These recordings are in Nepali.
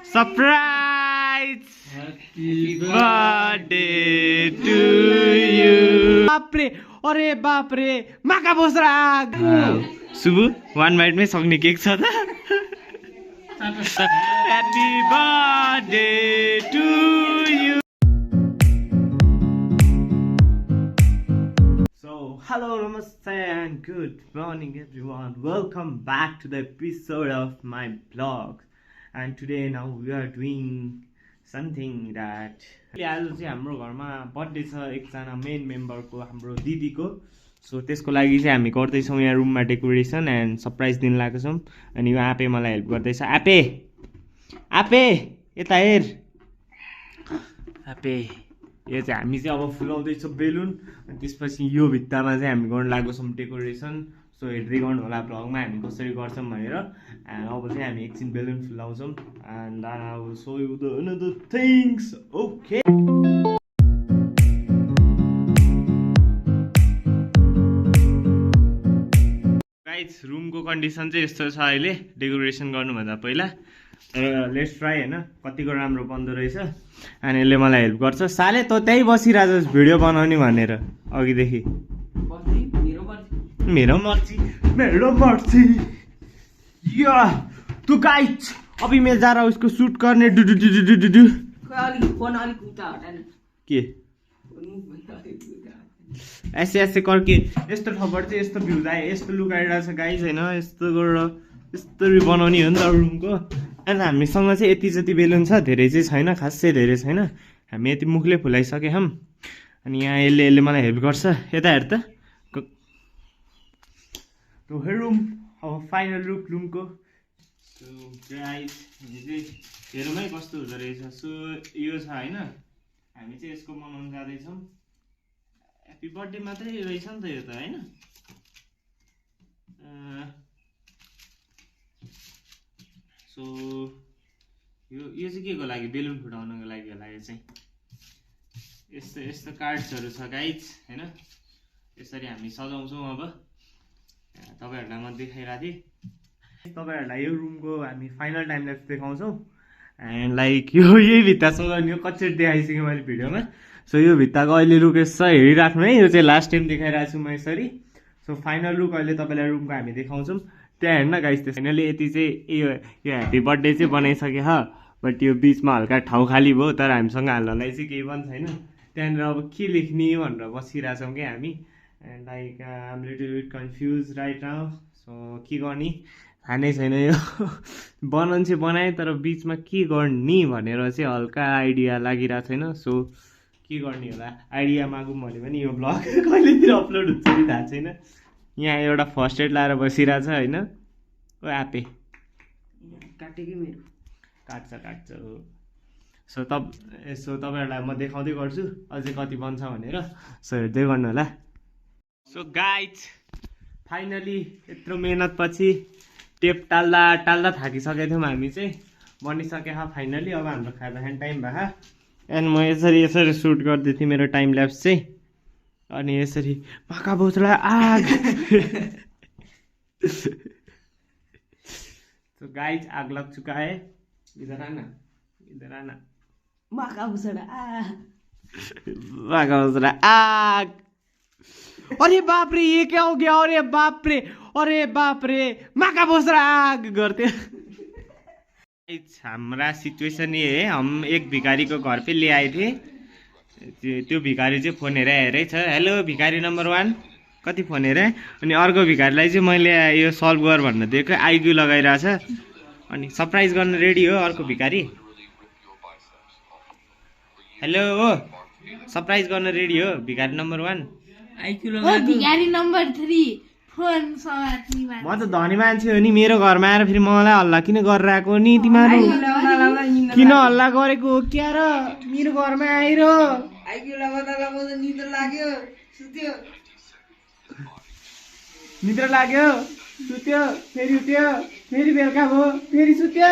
Surprise happy birthday to you. बाप रे, अरे बाप रे, माका बोसरा सुबु 1 बाइटमै सक्ने केक छ त। Happy birthday to you. Hello, namaste and good morning everyone. Welcome back to the episode of my vlog. And today now we are doing something that आज चाहिँ हाम्रो घरमा बर्थडे छ एकजना मेन मेम्बरको, हाम्रो दिदीको। सो त्यसको लागि चाहिँ हामी गर्दैछौँ यहाँ रुममा डेकोरेसन एन्ड सरप्राइज दिन लागेको छौँ। अनि यो आप्पे मलाई हेल्प गर्दैछ। आप्पे आप्पे यता हेर। आप्पे यो चाहिँ हामी चाहिँ अब फुलाउँदैछौँ बेलुन। अनि त्यसपछि यो भित्तामा चाहिँ हामी गर्न लागेको छौँ डेकोरेसन। सो हेर्दै गर्नु होला भ्लगमा हामी कसरी गर्छौँ भनेर। अब चाहिँ हामी एकछिन बेलुन फुलाउँछौँ and I will show you the another things. Okay guys, रुमको कन्डिसन चाहिँ यस्तो छ अहिले डेकोरेसन गर्नुभन्दा पहिला। तर लेट्स ट्राई होइन कतिको राम्रो बन्दो रहेछ। अनि यसले मलाई हेल्प गर्छ। साले त त्यहीँ बसिरहेछस् भिडियो बनाउने भनेर अघिदेखि। मेरो मर्जी या तू गाइस अभी मैं जा रहा हूँ इसको शूट करने। Do do do do do do के ऐसे ऐसे करके यस्तो ठाउँबाट चाहिँ यस्तो भ्युज आयो, यस्तो लुकाइरहेको छ गाइस होइन। यस्तो गरेर यस्तरी बनाउने हो नि त रुमको। अनि हामीसँग चाहिँ यति जति बेलुन छ, धेरै चाहिँ छैन, खासै धेरै छैन। हामी यति मुखले फुलाइसके हम। अनि यहाँ यसले मलाई हेल्प गर्छ। यता हेर त रुम अब फाइनल लुक रुमको। सो गाइस हेरौँ है कस्तो हुँदो रहेछ। सो यो छ होइन, हामी चाहिँ यसको मनाउन जाँदैछौँ। ह्याप्पी बर्थडे मात्रै रहेछ नि त यो त होइन। सो यो चाहिँ के को लागि, बेलुन फुटाउनको लागि होला। यो चाहिँ यस्तो यस्तो कार्ड्सहरू छ गाइज होइन। यसरी हामी सजाउँछौँ। अब तपाईँहरूलाई म देखाइरहेको थिएँ। तपाईँहरूलाई यो रुमको हामी फाइनल टाइम ल्याप्स देखाउँछौँ। एन्ड लाइक यही भित्ता सजाउने हो, कच्चेट देखाइसकेँ मैले भिडियोमा। सो यो भित्ताको अहिले लुक यसो हेरिराख्नु है। यो चाहिँ लास्ट टाइम देखाइरहेको छु म यसरी। सो फाइनल लुक अहिले तपाईँलाई रुमको हामी देखाउँछौँ। त्यहाँ हेर्न गाइस, त्यो फाइनली यति चाहिँ यो ह्याप्पी बर्थडे चाहिँ बनाइसके ह। बट यो बिचमा हल्का ठाउँ खाली भयो, तर हामीसँग हाल्नलाई चाहिँ केही पनि छैन। त्यहाँनिर अब के लेख्ने भनेर बसिरहेछौँ कि हामी। And like I am little bit confuse right now. So के गर्ने थाहा नै छैन। यो बनाउनु चाहिँ बनाएँ, तर बिचमा के गर्ने भनेर चाहिँ हल्का आइडिया लागिरहेको छैन। सो के गर्ने होला, आइडिया मागौँ भने पनि यो ब्लग कहिलेतिर अपलोड हुन्छ कि थाहा छैन। यहाँ एउटा फर्स्ट एड लाएर बसिरहेछ होइन। ओ आप्पे काटेकै मेरो काट्छ हो। सो तपाईँहरूलाई म देखाउँदै गर्छु अझै कति बन्छ भनेर। सो हेर्दै गर्नु होला। सो गाइज फाइनली यत्रो मेहनत पछि टेप टाल्दा थाकिसकेको थियौँ हामी चाहिँ। बनिसके फाइनली। अब हाम्रो खाजा खाने टाइम भयो। एन्ड म यसरी सुट गर्दै थिएँ मेरो टाइम ल्याप्स चाहिँ। अनि यसरी माका बोसरा आग। तो गाइस आग लग चुका है। इधर आना माका बोसरा आग। अरे बाप रे, ये क्या हो गया। अरे बाप रे माका बोसरा आग करते। हमारा सिचुएशन ये है, हम एक भिखारी को घर पे ले आए थे। त्यो भिखारी चाहिँ फोन हेरेरै छ। हेलो भिखारी नम्बर 1 कति फोन हेरे। अनि अर्को भिखारीलाई चाहिँ मैले यो सल्भ गर भन्न दिएको, आइक्यू लगाइरहेछ। अनि सरप्राइज गर्न रेडी हो अर्को भिखारी। हेलो हो सरप्राइज गर्न रेडी हो भिखारी नम्बर 1। आइक्यू लगा भिखारी नम्बर 3 फोन समात्नी मान्छे। म त धनी मान्छे हो नि, मेरो घरमा आएर फेरि मलाई हल्ला किन गरिरहेको नि तिमीहरू? किन हल्ला गरेको हो क्या र? मेरो घरमा आएर आइक्यू लगाउँदा निद्रा लाग्यो, सुत्यो, निद्रा लाग्यो, सुत्यो, फेरि उठ्यो, फेरि बेलुका भयो, फेरि सुत्यो।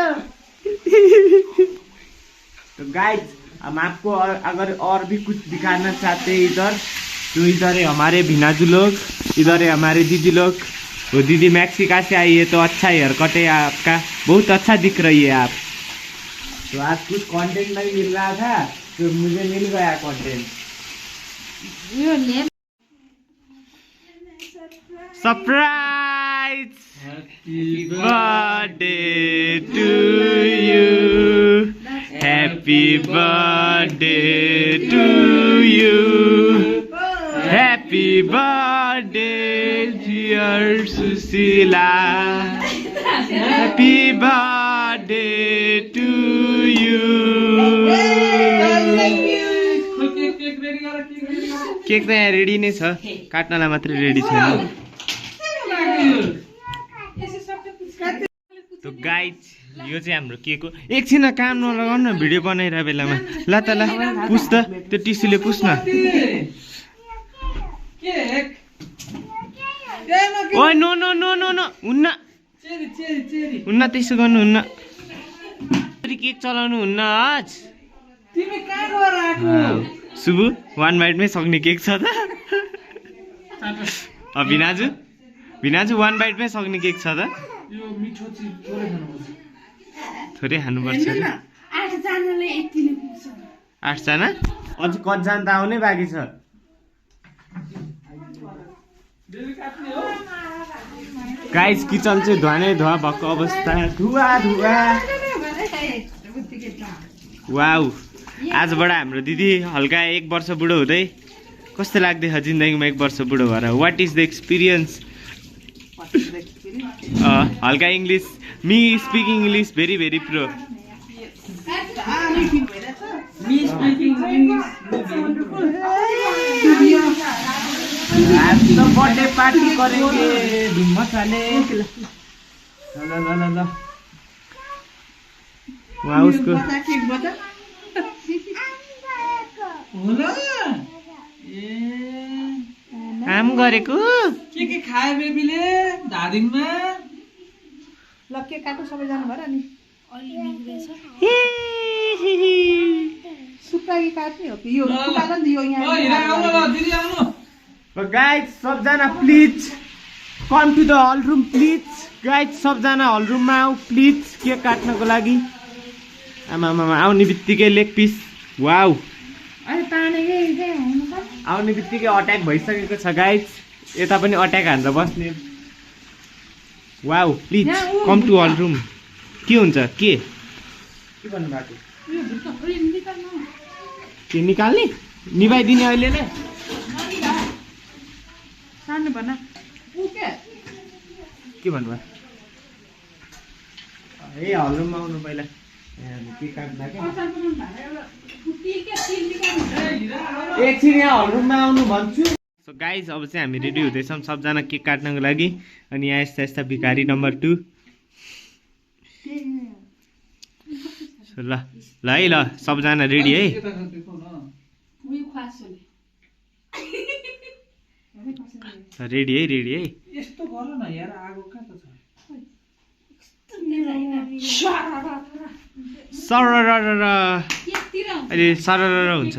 तो गाइस हम आपको अगर और भी कुछ दिखाना चाहते हैं इधर, तो इधर है हमारे भिनाजू लोग, इधर है हमारे दीदी लोग। वो दीदी मैक्सिका से आई है, तो अच्छा हेयर कट है आपका, बहुत अच्छा दिख रही है आप। तो आज कुछ कंटेंट नहीं मिल रहा था तो मुझे मिल गया content. Surprise! Happy birthday to you, happy birthday to you, happy birthday dear Sushila, happy birthday to you. Cake त यहाँ रेडी नै छ, काट्नलाई मात्रै रेडी छैन। तो गाइज यो चाहिँ हाम्रो केक हो। एकछिन काम नलगाउनु न भिडियो बनाइरहेको बेलामा। ल त ल पुछ त, त्यो टिस्युले पुछ न। ओइ no no no no no, हुन्न हुन्न, त्यसो गर्नु हुन्न। केक चलाउनु हुन्न आज। सुबु 1 बाइटमै सक्ने केक छ त। भिनाजु 1 बाइटमै सक्ने केक छ त। थोरै खानुपर्छ। 8 जना अझ कतिजना त आउनै बाँकी छ। गाइस किचन चाहिँ धुवा नै धुवा भएको अवस्था, धुवा धुवा। वाउ, आजबाट हाम्रो दिदी हल्का 1 वर्ष बुढो हुँदै। कस्तो लाग्दैछ जिन्दगीमा 1 वर्ष बुढो भएर? What is the experience? हल्का English, me speaking English very very pro. आज तो बर्थडे पार्टी करेंगे धूम मचाने। ल ल ल ल वाह, उसको काम गरेको के खाए बेबीले धादिङमा। ल के काट्नु सबै जानु भएर नि। सुक्काकी काट्ने हो कि यो काट्न नि यो यहाँ। गाइज सबजना please come to the hall room please. Guys सबजना हल रुममा आऊ प्लिज केक काट्नको लागि। आमा आमा आउने बित्तिकै लेग पिस। वाउ, आउने बित्तिकै अट्याक भइसकेको छ गाइज। यता पनि अट्याक हानेर बस्ने। Wow, please come to hall room. के हुन्छ के भन्नु भएको? के निकाल्ने? निभाइदिने अहिले नै? के भन्नुभयो? ए हल रुममा आउनु पहिला। एकछिन यहाँ हल रुममा आउनु भन्छु। सो गाइज अब चाहिँ हामी रेडी हुँदैछौँ सबजना केक काट्नको लागि। अनि यहाँ यस्ता यस्ता भिखारी नम्बर 2। ल ल है, ल सबजना रेडी है। रेडी है, रेडी है। यस्तो गर न यार, आगो कहाँ त छ? सरररर अहिले सररर हुन्छ।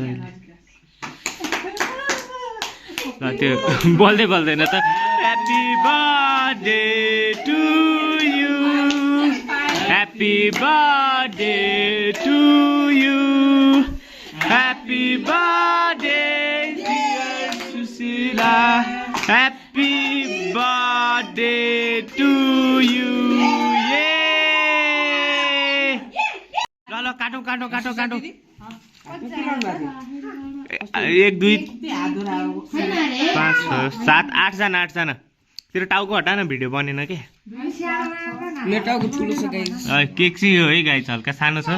ल त्यो बोल्दै बोल्दैन त। Happy birthday to you, happy birthday to you, happy birthday dear Sushila, happy birthday to you. ल काटौँ काटौँ काटौँ काटौँ। 1 2 5 6 7 8 जना 8 जना। तेरो टाउको हटा न, भिडियो बनेन के। मेरो टाउको ठुलो छ गाइस। केक चाहिँ यो है गाइस, हल्का सानो छ।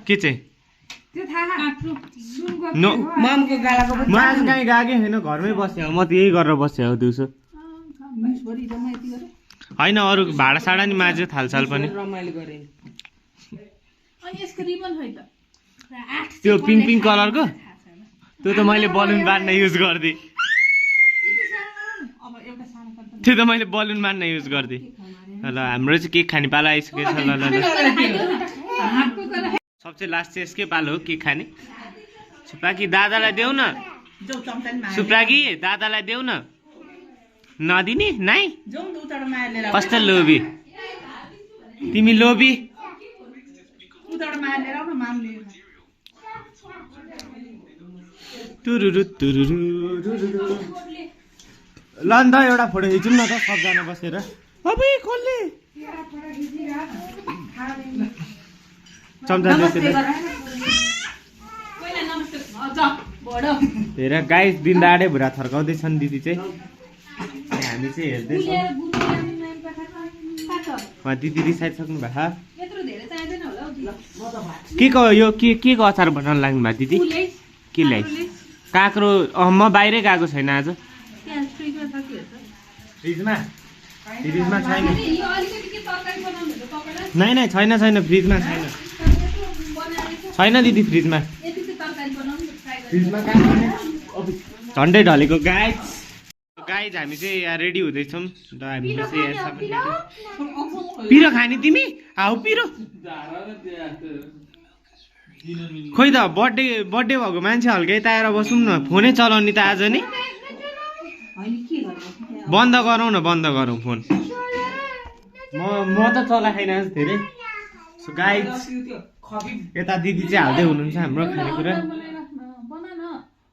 के चाहिँ नो ममको गालाको पनि। म आज कहीँ गएकै छैन, घरमै बस्यो। म त यही गरेर बस्यो हो दिउँसो। होइन अरू भाडा साडा नि माझ्यो थालसाल पनि। त्यो पिङ्क पिङ्क कलरको त्यो त मैले बलुन बाँध्न युज गर्दै। त्यो त मैले बलुन बाँध्न युज गर्दै। ल हाम्रो चाहिँ केक खाने पालो आइसकेको छ। ल ल ल सबसे लास्ट चाहिँ यसकै पालो हो केक खाने। सुप्राकी दादालाई देऊ न। सुप्राकी दादालाई देऊ न। नदिने नाइ कस्तो लोभी तिमी, लोभी टुरुरु टुरुरु टुरुरु। ल नि त एउटा फोटो खिचौँ न त सबजना बसेर। अबे कसले चम्चा हेर गाइस दिन दाडे भुरा थर्काउँदैछन् दिदी चाहिँ अनि हामी चाहिँ हेर्दैछौँ। दिदी रिसाइसक्नु भएको के को यो के को अचार बनाउनु लाग्नु भएको दिदी के ल्याइ काँक्रो म बाहिरै गएको छैन आज फ्रिजमा छैन नै छैन फ्रिजमा छैन दिदी फ्रिजमा झन्डै ढलेको गाइज हामी चाहिँ यहाँ रेडी हुँदैछौँ र हामीले चाहिँ पिरो खाने तिमी हाउ पिरो खोइ त बर्थडे भएको मान्छे हल्कै ताएर बसौँ न फोनै चलाउने त आज नि बन्द गरौँ फोन म त चलाएन आज धेरै सो गाइज यता दिदी चाहिँ हाल्दै हुनुहुन्छ हाम्रो खानेकुरा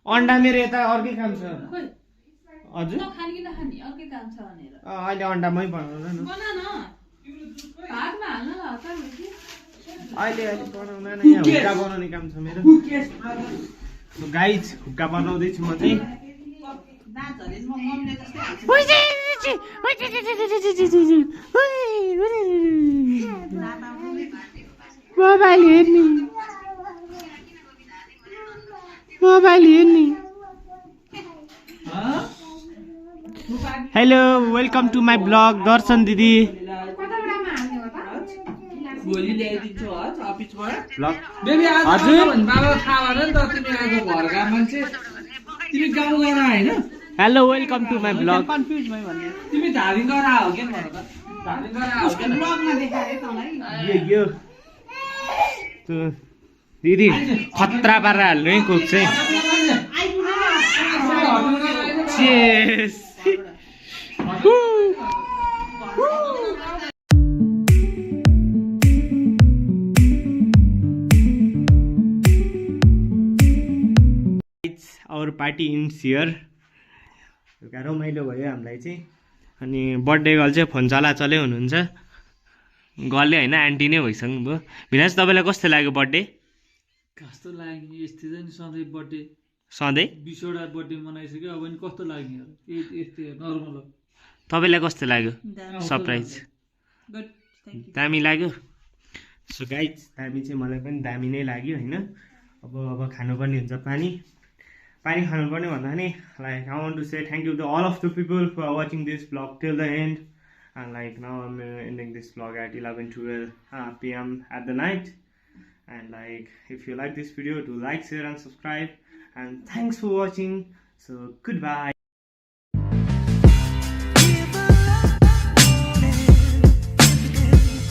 अन्डा मेरो यता अर्कै काम छ हजुर अहिले अन्डामै बनाउनु न अहिले बनाउन यहाँ हुक्का बनाउने काम छ मेरो गाइज हुक्का बनाउँदैछु म चाहिँ मोबाइल हेर्ने hello welcome to my blog Darshan दिदी hello welcome to my blog दिदी खतरा पारेर हाल्नु है कोक चाहिँ आवर पार्टी इन सियर रमाइलो भयो हामीलाई चाहिँ अनि बर्थडे गर्ल चाहिँ फोन चलाचलै हुनुहुन्छ गर्लले होइन आन्टी नै भइसक्नु भयो भिनाज तपाईँलाई कस्तो लाग्यो बर्थडे कस्तो लाग्यो यस्तै चाहिँ सधैँ बर्थडे सधैँ 20वटा बर्थडे मनाइसक्यो अब नि कस्तो लाग्ने यस्तै नर्मल हो तपाईँलाई कस्तो लाग्यो सरप्राइज दामी लाग्यो सो गाइज दामी चाहिँ मलाई पनि दामी नै लाग्यो होइन अब खानुपर्ने हुन्छ पानी खानुपर्ने भन्दा नि like I want to say thank you to all of the people for watching this blog till the end and like now I'm ending this vlog at 11-12 p.m. at the night and like if you like this video do like, share and subscribe and thanks for watching so goodbye.